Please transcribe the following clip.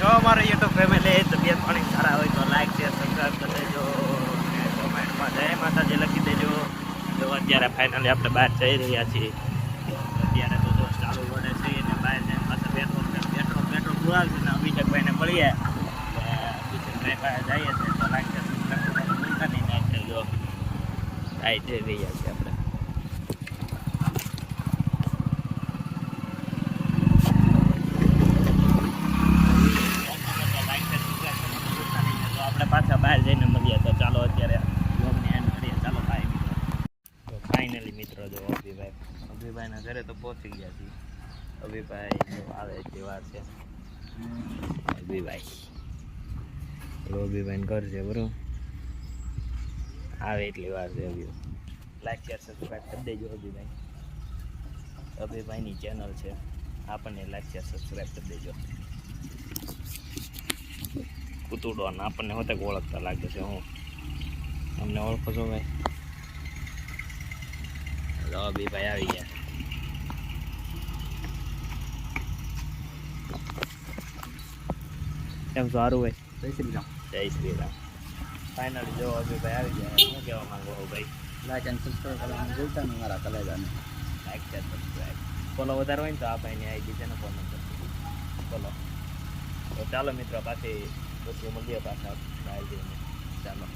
તો અમારો YouTube family તબિયત પાણી સારા હોય તો લાઈક શેર સબસ્ક્રાઈબ કરી દેજો અને કોમેન્ટમાં જય માતાજી લખી દેજો. તો અત્યારે ફાઇનલી આપણે બહાર જઈ રહ્યા છીએ. અત્યારે તો જો ચાલુ વડે છે અને બહાર જઈને પાછા પેટ્રોલ પુરાવશે ને અભિષેકભાઈને મળીએ અભિષેકભાઈ પાસે જઈએ છીએ તો લાઈક શેર સબસ્ક્રાઈબ ભૂલતા નહીં. નાઈટ જો નાઈટ જઈ રહ્યા છીએ આપણે. પાછા બહાર જઈને મળીએ તો ચાલો અત્યારે બ્લોગને એન્ડ કરીએ. ચાલો બાય મિત્રો. તો ફાઇનલી મિત્રો જો અભિભાઈના ઘરે તો પહોંચી ગયા છીએ. અભિભાઈ જો આવે એટલી વાર છે. અભિભાઈનું ઘર છે બરોબર, આવે એટલી વાર છે. લાઈક શેર સબસ્ક્રાઈબ કરી દેજો. અભિભાઈની ચેનલ છે, આપણને લાઈક શેર સબસ્ક્રાઈબ કરી દેજો. કૂતુડો અને આપણને હોતે ઓળખતા લાગે છે. હું અમને ઓળખો છો ભાઈ? ભાઈ આવી ગયા. કેમ સારું ભાઈ? જય શ્રી રામ. જય શ્રી રામ. ફાઇનલી જો અભિભાઈ આવી ગયા. શું કહેવા માંગો હો ભાઈ? લાઈક એન્ડ સબસ્ક્રાઈબ કરવાનું ભૂલતા નહીં મારા કલેજાને. લાઈક શેર સબસ્ક્રાઈબ ફોલો વધારે હોય ને તો આ ભાઈની આઈડી છે ને ફોલો કરજો. ફોલો. તો ચાલો મિત્રો પાછી મળીએ પાછા બહાર જઈને. ચાલો.